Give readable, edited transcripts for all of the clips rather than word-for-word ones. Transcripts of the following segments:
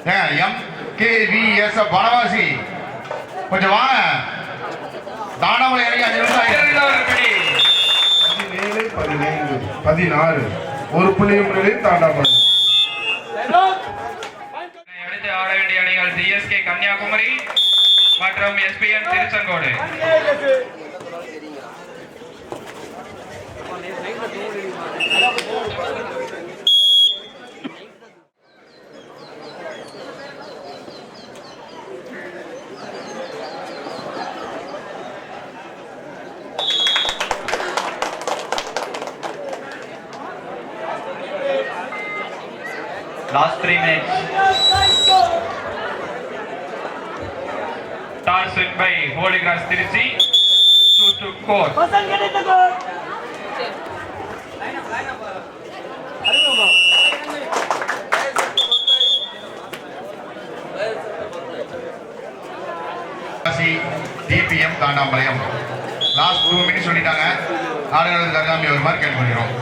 MKVS Vanavasi கொஞ்சம் வாங்க. தானாமலை அணி 5 நிமிஷம் 17, 15, 16 ஒரு புள்ளி முன்னிலையில் தாண்டாமலை. அடுத்து ஆட வேண்டிய அணிகள் CSK கன்னியாகுமரி மற்றும் SPN Tiruchengode. Last 3 minutes. Toss win by Holy Cross Tiruchi. Choose to score. DPM Thandampalayam last 2 minutes சொல்லிட்டாங்க. ஆடுகளத்துக்கு அருகாமை ஒரு மாதிரி கேட்டுக்கொள்கிறோம்.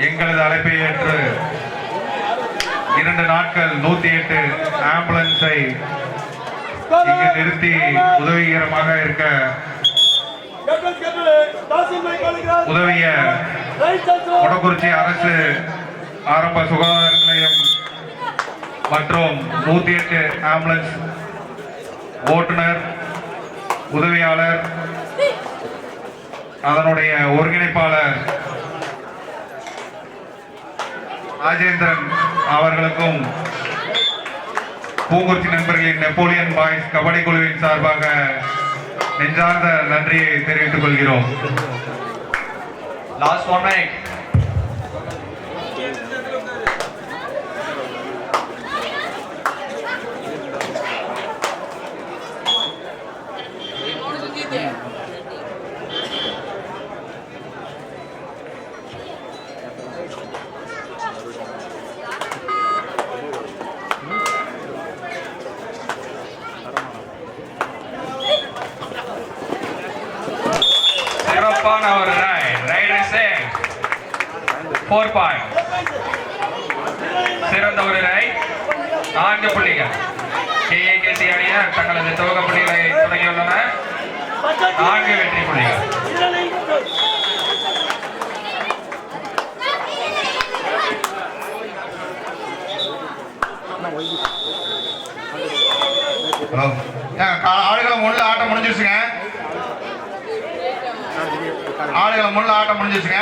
எங்களது அழைப்பை ஏற்று 2 நாட்கள் 108 ஆம்புலன்ஸை இங்கு நிறுத்தி உதவிகரமாக இருக்க உதவிய மொடக்குறிச்சி அரசு ஆரம்ப சுகாதார நிலையம் மற்றும் 108 ஆம்புலன்ஸ் ஓட்டுநர், உதவியாளர், அதனுடைய ஒருங்கிணைப்பாளர் ராஜேந்திரன் அவர்களுக்கும் பூங்குறிச்சி நண்பர்களின் நெப்போலியன் பாய்ஸ் கபடி குழுவின் சார்பாக நெஞ்சார்ந்த நன்றியை தெரிவித்துக் கொள்கிறோம். Last 1 minute. Upon our ride is saved. 4 points. சிறந்த ஒரு ரைட் 4 புள்ளிகள். KAKC அணியினர் தங்களது துவக்க புள்ளிகளை தொடங்கியுள்ளனர். 4 வெற்றி புள்ளிகள். ஆடுகளம் உள்ள ஆட்டம் முடிஞ்சிருச்சுங்க. ஆடுகளம் உள்ள ஆட்டம் முடிஞ்சிருச்சுங்க.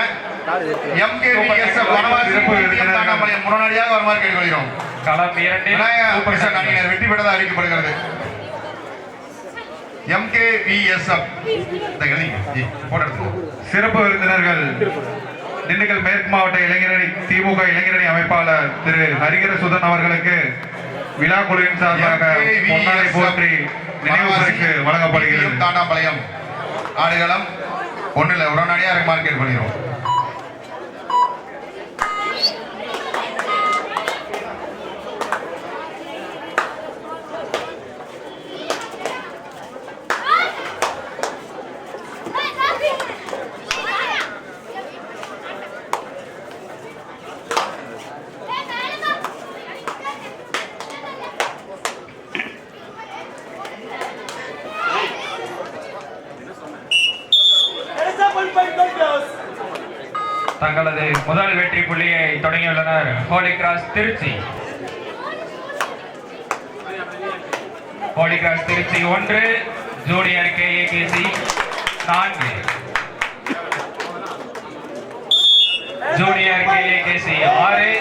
MKVS வனவாசி தாண்டாம்பாளையம் முன்னாடியாக வருமாறு கேட்டுக்கொள்கிறோம். களம் 2 அணியினர் வெற்றி பெற்றதாக அறிவிக்கப்படுகிறது. MKVS சிறப்பு விருந்தினர்கள் திண்டுக்கல் மேற்கு மாவட்ட இளைஞரணி திமுக இளைஞரணி அமைப்பாளர் திரு ஹரிகர சுதன் அவர்களுக்கு விழா குழுவின் சார்பாக பொன்னாடை போற்றி நினைவு பரிசு வழங்கப்படுகிறது. தாண்டாம்பாளையம் ஆடுகளம் 1 உடனடியாக இருக்குமாறு கேட்டுக்கொள்கிறோம். தங்களது முதல் வெற்றி புள்ளியை தொடங்கியுள்ளனர் Holy cross Trichy. Holi cross Tiruchi 1, junior KAKC 4. Junior KAKC 6,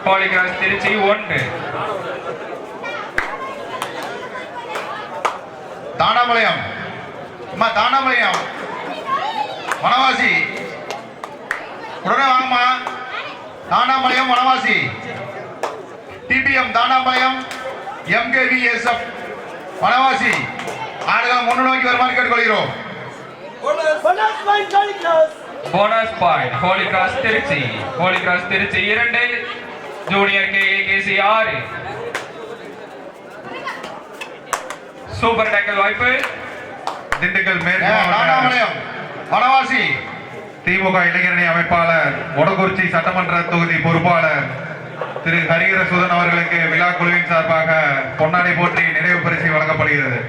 Holy cross Tiruchi 1. Thandampalayam Thandampalayam Vanavasi உடனே வாங்கம்மா. தாண்டாம்பாளையம் வனவாசி TPM தாண்டாம்பாளையம் MKVS வனவாசி ஆடுகளம் 1 நோக்கி வருமாறு கேட்டுக்கொள்கிறோம். Bonus point holy cross Trichy. Holi cross Trichy 2, junior KAKC 6. Super tackle வாய்ப்பு திண்டுக்கல் மேற்கு தாண்டாம்பாளையம் வனவாசி திமுக இளைஞரணி அமைப்பாளர் மொடக்குறிச்சி சட்டமன்ற தொகுதி பொறுப்பாளர் திரு ஹரிகர சுதன் அவர்களுக்கு விழா குழுவின் சார்பாக பொன்னாடை போற்றி நினைவு பரிசு வழங்கப்படுகிறது.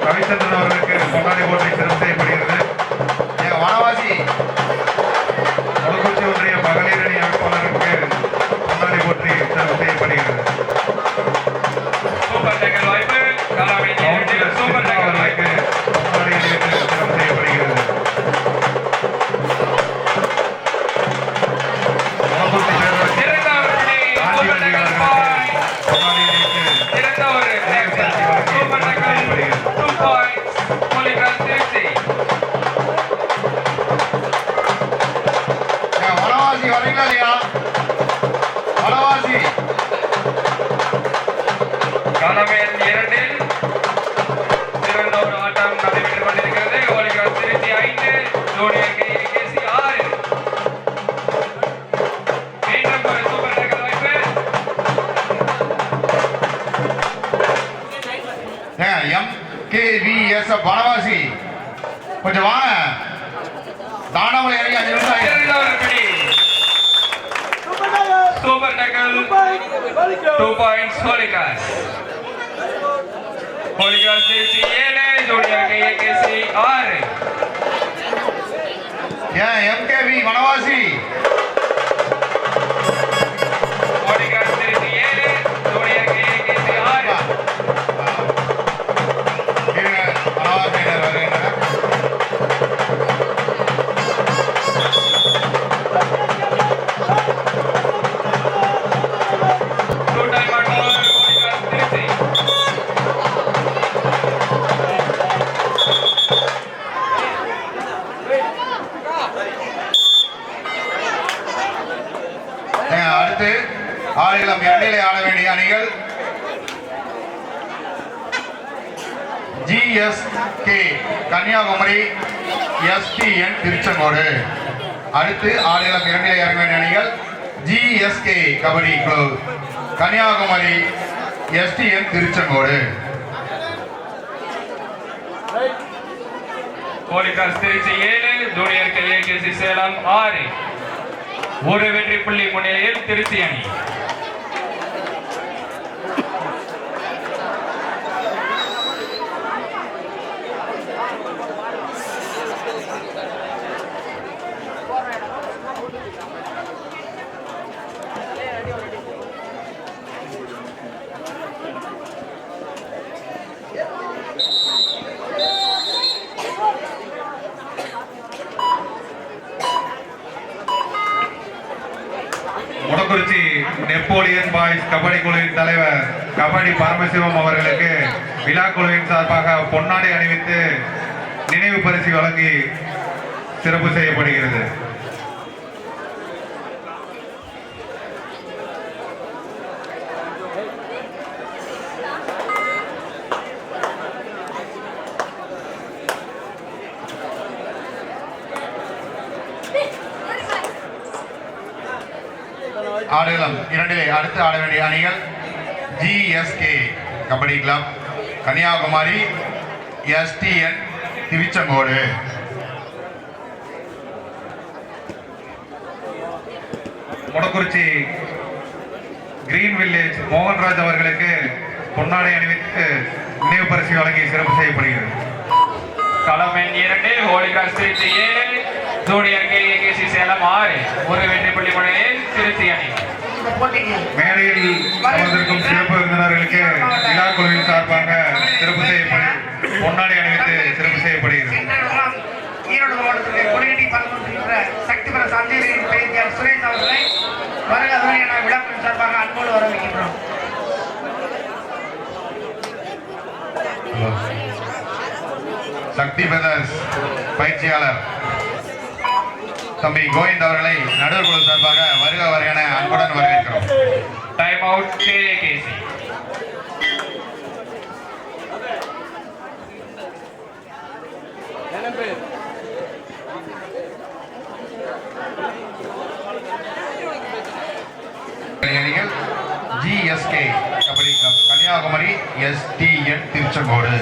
ரவிச்சந்திரன் அவர்களுக்கு பொன்னாடை போற்றி சிறப்பு செய்யப்படுகிறது. வனவாசி மொடக்குறிச்சி ஒன்றிய மகளிர் அணி அமைப்பாளருக்கு பொன்னாடை போற்றி சிறப்பு செய்யப்படுகிறது. அவர்களுக்கு பொன்னாடை அணிவித்து சிறப்பு செய்யப்படுகிறது. வனவாசி வரீங்களா இல்லையா? வனவாசி களமேல் 2 சிறந்த ஒரு ஆட்டம் நடைபெற்றுக் கொண்டிருக்கிறது. Holy Cross Tiruchi 5 junior KC 6. மீண்டும் ஒரு சூப்பர் டேக்கல் வாய்ப்பு. MKVS வனவாசி கொஞ்சம் வாங்க. தானாமலை இறங்கி 5 நிமிஷம் ஆயிடுச்சு. Super tackle 2 points Holy Cross. Holy Cross Trichy 7 junior KC 6. MKV Vanavasi Holy Cross Trichy 7 junior KC 6. வனவாசியினர் வருகின்றனர். அடுத்து ஆடுகளம் 2 ஆட வேண்டிய அணிகள் GSK கன்னியாகுமரி, STN திருச்செங்கோடு. அடுத்து ஆடுகளம் 2 இறங்க வேண்டிய அணிகள் GSK kabaddi club Kanyakumari, STN Tiruchengode. Holy Cross Trichy 7 junior KC Salem 6. ஒரு வெற்றி புள்ளி முன்னிலையில் திருச்சி அணி. மொடக்குறிச்சி நெப்போலியன் பாய்ஸ் கபடி குழுவின் தலைவர் கபடி பரமசிவம் அவர்களுக்கு விழா குழுவின் சார்பாக பொன்னாடை அணிவித்து நினைவு பரிசு வழங்கி சிறப்பு செய்யப்படுகிறது. ஆடுகளம் 2 அடுத்து ஆட வேண்டிய அணிகள் GSK kabaddi club Kanyakumari, STN Tiruchengode. Modakurichi green village Mohanraj அவர்களுக்கு பொன்னாடை அணிவித்து நினைவு பரிசு வழங்கி சிறப்பு செய்யப்படுகிறது. களம் எண் 2 holy cross Trichy 7 junior KAKC Salem 6 ஒரு வெற்றி புள்ளி முன்னிலையில் திருச்சி அணி. மேடையில் அமர்ந்திருக்கும் சிறப்பு விருந்தினர்களுக்கு விழா குழுவின் சார்பாக சிறப்பு செய்யப்படு பொன்னாடை அணிவித்து சிறப்பு செய்யப்படுகிறது. ஈரோடு மாவட்டத்தில் கொடிகட்டி பங்கேற்கின்ற சக்தி பெற சந்தேகத்தின் பெயர் சுரேஷ் அவர்களை வருக என விழாக்குழுவின் சார்பாக அன்போடு வரவேற்கின்றோம். சக்தி பிரதர்ஸ் பயிற்சியாளர் தம்பி கோவிந்த் அவர்களை நடுவர் குழு சார்பாக வருக என அன்புடன் வரவேற்கிறோம். Time out KAKC. அணிகள் GSK kabaddi club Kanniyakumari, STN Tiruchengode.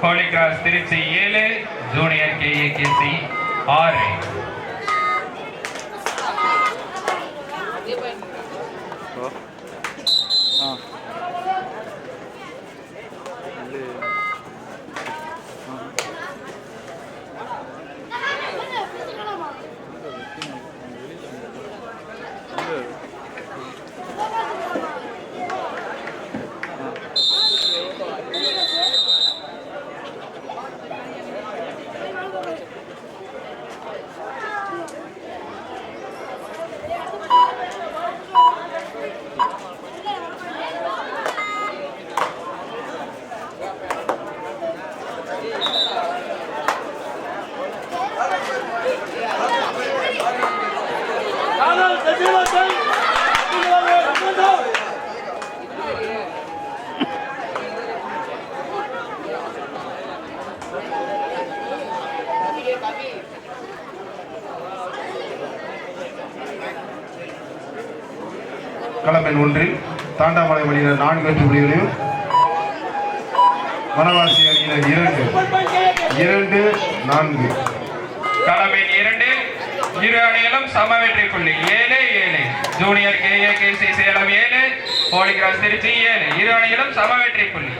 Holy cross Trichy 7 junior KAKC 6. களமெண் 1 தாண்டாமலை அணியினர் 4 வெற்றி புள்ளிகளையும் வனவாசி அணியினர் 2 4. களமெண் 2 இரு அணிகளும் சம வெற்றி புள்ளி 7-7. Junior KAKC Salem 7 holy cross Trichy 7 இரு அணிகளும் சம வெற்றி புள்ளி.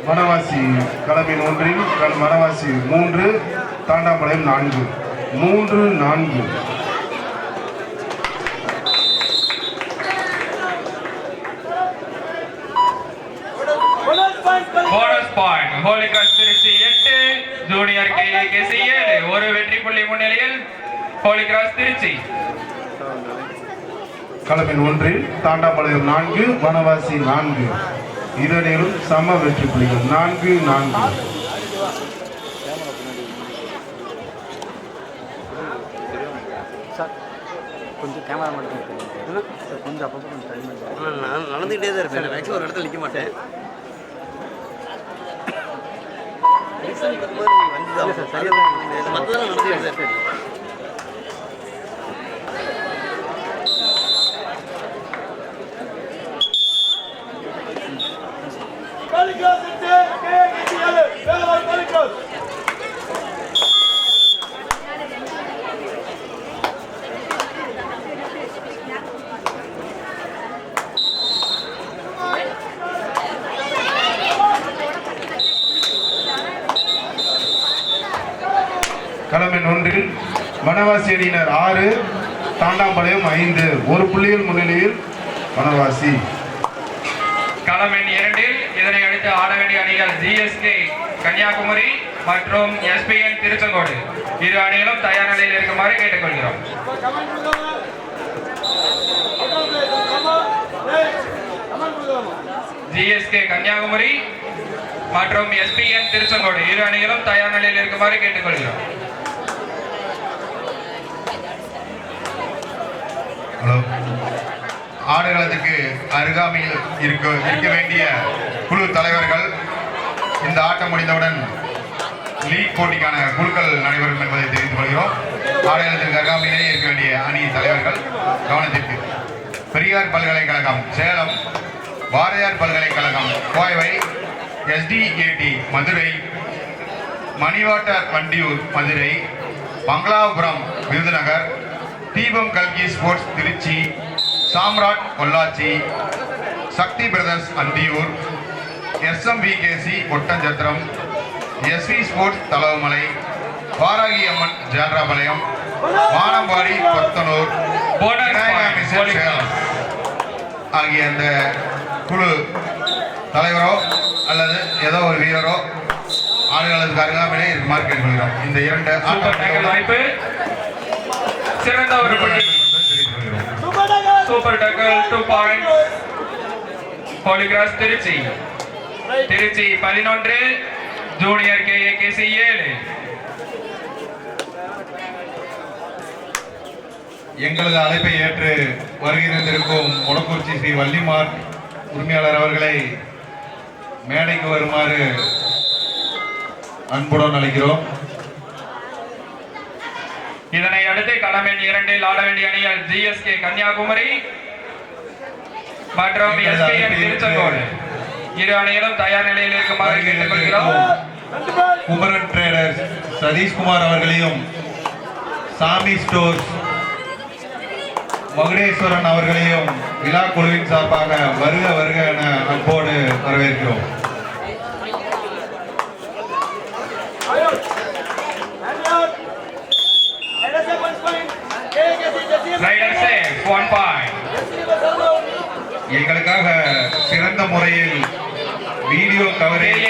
வனவாசி களமெண் 1 Vanavasi 3 Thandamalayam 4 3-4. Bonus point holy cross Trichy 8 junior KAKC 7 ஒரு வெற்றி புள்ளி முன்னிலையில் ஹோலி கிராஸ் திருச்சி. களமெண் 1 தாண்டாமலையம் 4 வனவாசி 4 இரு அணிகளும் சம வெற்றி புள்ளிகள் 4-4. கொஞ்சம் கேமரா மட்டும் கொஞ்சம் அப்பப்போ கொஞ்சம் டைம் நான் நடந்துகிட்டே தான் இருப்பேன். மேக்ஸிமம் ஒரு இடத்துல நிற்க மாட்டேன். மற்றதெல்லாம் நடந்துகிட்டே தான் இருப்பேன். களமெண் 1 வனவாசி அணியினர் 6 தாண்டாம்பாளையம் 5 ஒரு புள்ளிகள் முன்னிலையில் வனவாசி. களமெண் 2 இதனை அடுத்து ஆட வேண்டிய அணிகள் ஜிஎஸ்கே கன்னியாகுமரி மற்றும் எஸ்பிஎன் திருச்செங்கோடு இரு அணிகளும் தயார் நிலையில் இருக்குமாறு கேட்டுக்கொள்கிறோம். ஜிஎஸ்கே கன்னியாகுமரி மற்றும் SPN திருச்செங்கோடு இரு அணிகளும் தயார் நிலையில் இருக்குமாறு கேட்டுக்கொள்கிறோம். ஹலோ, ஆடுகளத்துக்கு அருகாமையில் இருக்க வேண்டிய குழு தலைவர்கள் இந்த ஆட்டம் முடிந்தவுடன் லீக் போட்டிக்கான குழுக்கள் நடைபெறும் என்பதை தெரிவித்துக் கொள்கிறோம். ஆடுகளத்திற்கு அருகாமையிலேயே இருக்க வேண்டிய அணி தலைவர்கள் கவனத்திற்கு. பெரியார் பல்கலைக்கழகம் சேலம், பாரதியார் பல்கலைக்கழகம் கோவை, SDKT மதுரை, மணிவாட்டர் வண்டியூர் மதுரை, மங்களாபுரம் விருதுநகர், தீபம் கல்கி sports Tiruchi, Samrat Pollachi, Sakthi brothers Anthiyur, SMVKC Oddanchatram, SV sports Thalavamalai, Varahi Amman Janrapalayam, Vanambadi Kothanur, Salem ஆகிய அந்த குழு தலைவரோ அல்லது ஏதோ ஒரு வீரரோ ஆடுகளத்துக்கு அருகாமையிலே இருக்குமாறு கேட்டுக்கொள்கிறோம். இந்த இரண்டு வாய்ப்பு சிறந்த ஒரு super tackle 2 point holy cross Trichy 11 junior KAKC 7. எங்களது அழைப்பை ஏற்று வருகை தந்திருக்கும் முடக்குறிச்சி ஸ்ரீ வள்ளிமார் உரிமையாளர் அவர்களை மேடைக்கு வருமாறு அன்புடன் அழைக்கிறோம். இதனை அடுத்து களம் எண் 2 ஆட வேண்டிய அணிகள் GSK கன்னியாகுமரி மற்றும் SPN திருச்செங்கோடு இரு அணிகளும் தயார் நிலையில் இருக்குமாறு கேட்டுக்கொள்கிறோம். குமரன் ட்ரேடர்ஸ் சதீஷ்குமார் அவர்களையும் சாமி ஸ்டோர்ஸ் மகுடேஸ்வரன் அவர்களையும் விழா குழுவின் சார்பாக வருக வருக என அன்போடு வரவேற்கிறோம். எங்களுக்காக சிறந்த முறையில் வீடியோ கவரேஜ்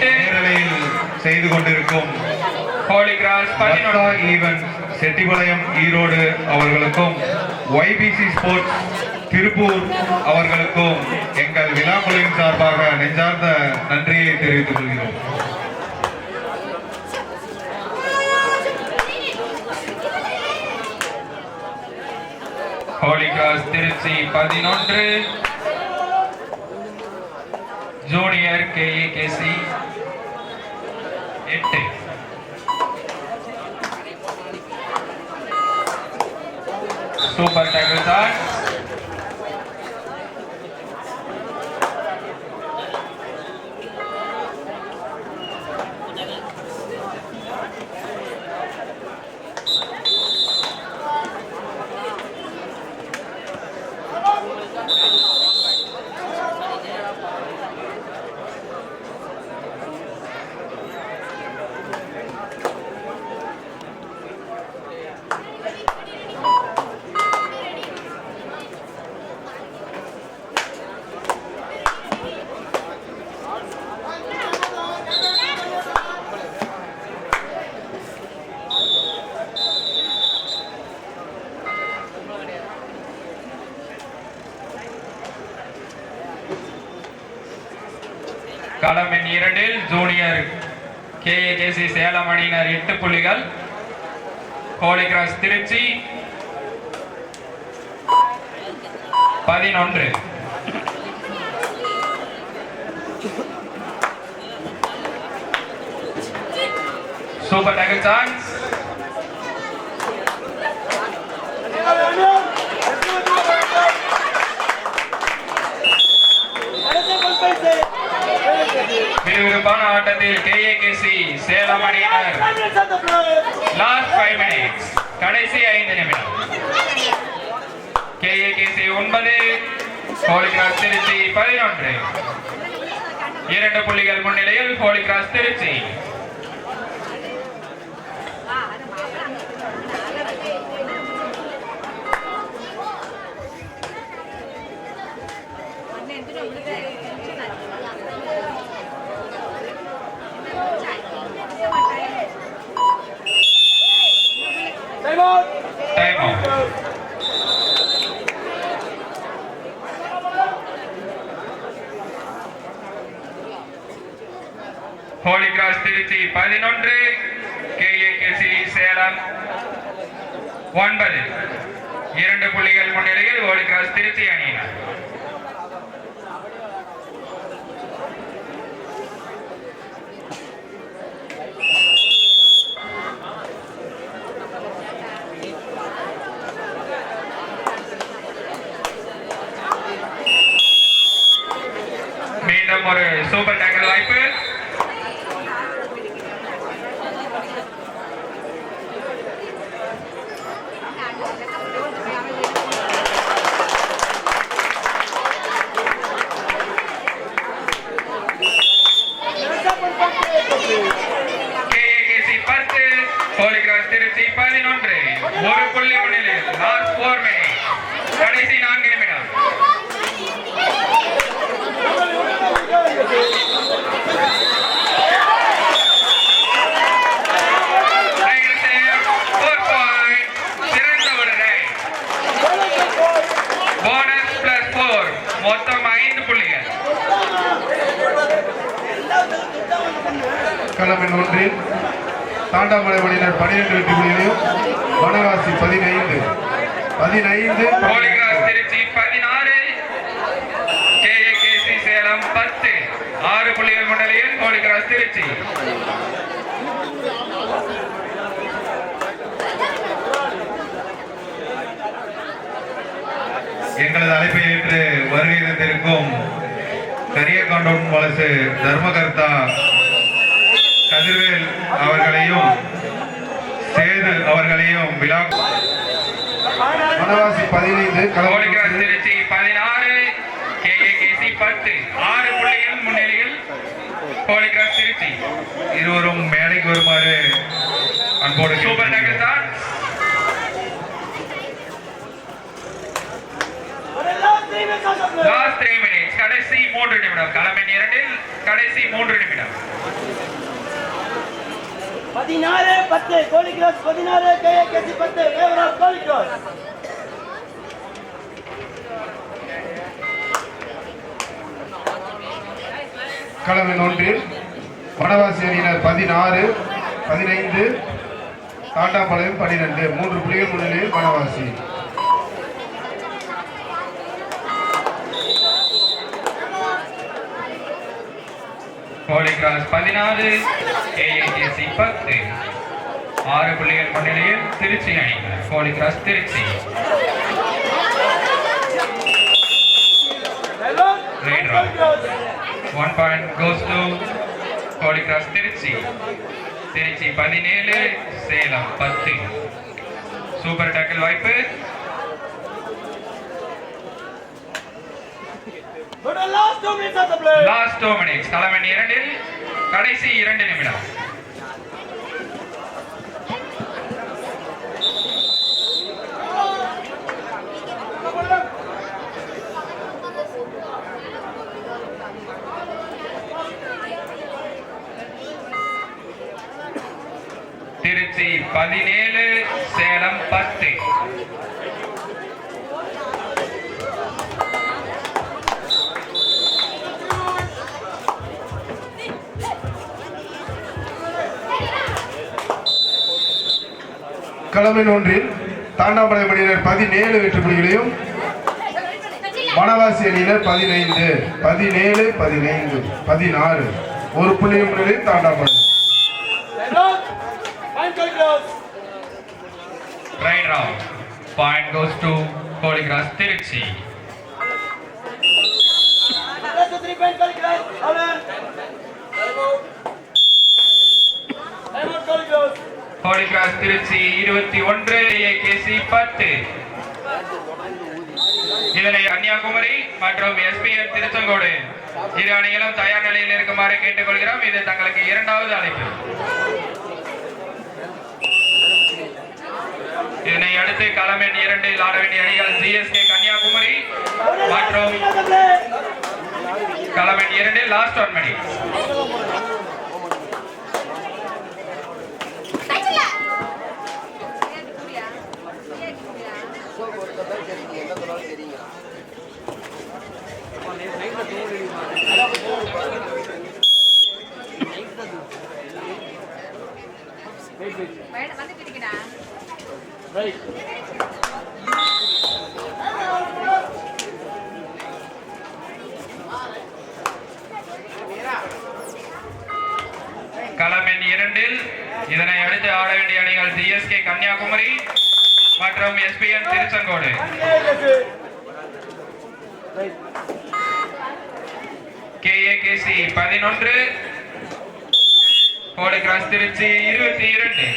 நேரலையில் செய்து கொண்டிருக்கும் ஈவென்ட் செட்டிபாளையம் ஈரோடு அவர்களுக்கும் YBC ஸ்போர்ட்ஸ் திருப்பூர் அவர்களுக்கும் எங்கள் விழா குழுவின் சார்பாக நெஞ்சார்ந்த நன்றியை தெரிவித்துக் கொள்கிறோம். Holy cross Trichy 11 junior KAKC 8. Super tackle தான் களம் எண் 2 ஜூனியர் KAKC சேலம் அணியினர் 8 புள்ளிகள், holy cross Trichy 11. Super tackle chance விறுவிறுப்பான ஆட்டத்தில் KAKC சேலம் அணியினர் லாஸ்ட் 5 மினிட்ஸ் கடைசி 5 நிமிடம். KAKC 9 Holy Cross Trichy 11. 2 புள்ளிகள் முன்னிலையில் holy cross Trichy. Time out. Holy cross Trichy 11, KAKC Salem 9. 2 புள்ளிகள் முன்னிலையில் ஹோலி கிராஸ் திருச்சி அணியினர். மீண்டும் ஒரு சூப்பர் டேக்கிள் வாய்ப்பு. கேஏகேசி 10, ஹோலி கிராஸ் திருச்சி 11. 1 புள்ளி முன்னிலையில் லாஸ்ட் 4 மினிட், கடைசி 4 நிமிடம். போனஸ் பிளஸ் 4, மொத்தம் 5 புள்ளிகள். களம் எண் 1 தாண்டாமலை அணியினர் 12 வெற்றி புள்ளிகளையும் Vanavasi 15. Holy cross Trichy 16, KAKC Salem 10. 6 புள்ளிகள் முன்னிலையில் ஹோலி கிராஸ் திருச்சி. எங்களது அழைப்பை ஏற்று வருகை தந்திருக்கும் கரியகாண்டோன் வலசு தர்மகர்த்தா கதிர்வேல் அவர்களையும் சேது அவர்களையும் விழா வனவாசி 15 ஹோலி கிராஸ் திருச்சி 16, கேஏகேசி 10. 6 புள்ளிகள் முன்னிலையில் ஹோலி கிராஸ் திருச்சி. இருவரும் மேடைக்கு வருமாறு அன்போடு சூப்பர் டேக்கிள் தான். லாஸ்ட் 3 மினிட்ஸ், கடைசி 3 நிமிடம். களம் எண் 2 கடைசி 3 நிமிடம். 16, 10, holy cross 16, KAKC 10, favourite holy cross. களம் எண் 1 வனவாசி அணியினர் 16, 15. தாண்டாம்பாளையம் 12. 3 புள்ளிகள் முன்னிலையில் வனவாசி. ஹோலி கிராஸ் 14, கேஏகேசி 10. 6 புள்ளிகள் முன்னிலையில் திருச்சி அணியினர். Holy cross Tiruchi. Rain round. 1 point goes to Holy cross Tiruchi. Tiruchi 17, Salem 10. Super tackle வாய்ப்பு. Last 2 minutes of the play. Last 2 minutes, களம் எண் 2 கடைசி 2 நிமிடம். திருச்சி 17, சேலம் 10. களம் எண் 1 தாண்டாம்பாளையம் அணியினர் 17 வெற்றி புள்ளிகளையும் வனவாசி அணியினர் 15, 17, 15, 16. 1 புள்ளிகள் முன்னிலையில் Thandampalayam. Right round. Point goes to Holy cross Tiruchi. That's a 3-point Holy Cross. Holy Cross. Holy cross Tiruchi 21, KAKC 10. இதனை கன்னியாகுமரி மற்றும் எஸ்பிஎன் திருச்செங்கோடு இரு அணிகளும் தயார் நிலையில் இருக்குமாறு கேட்டுக்கொள்கிறோம். இது தங்களுக்கு 2வது அழைப்பு. இதனை அடுத்து களம் எண் 2 ஆட வேண்டிய அணிகள் ஜிஎஸ்கே கன்னியாகுமரி மற்றும் களம் எண் 2 லாஸ்ட் 1 மினிட். களம் எண் 2 இதனை அடுத்து ஆட வேண்டிய அணிகள் சிஎஸ்கே கன்னியாகுமரி மற்றும் SPN Tiruchengode. KAKC 11 Holy cross Tiruchi 22.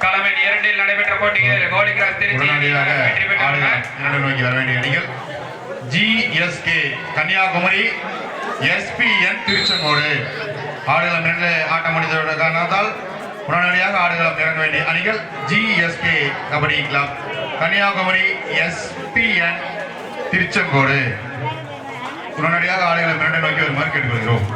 களம் எண் 2 நடைபெற்ற போட்டியில் ஹோலி கிராஸ் திருச்சி உடனடியாக வெற்றி பெற்றுள்ளனர். ஆடுகளம் நோக்கி வர வேண்டிய அணிகள் ஜிஎஸ்கே கன்னியாகுமரி, எஸ்பிஎன் திருச்செங்கோடு. ஆடுகளம் 2 ஆட்டம் முடிந்த காரணத்தால் உடனடியாக ஆடுகளம் இறங்க வேண்டிய அணிகள் GSK kabaddi club Kanyakumari, SPN Tiruchengode. உடனடியாக ஆடுகளம் 2 நோக்கி வருமாறு கேட்டுக்கொள்கிறோம்.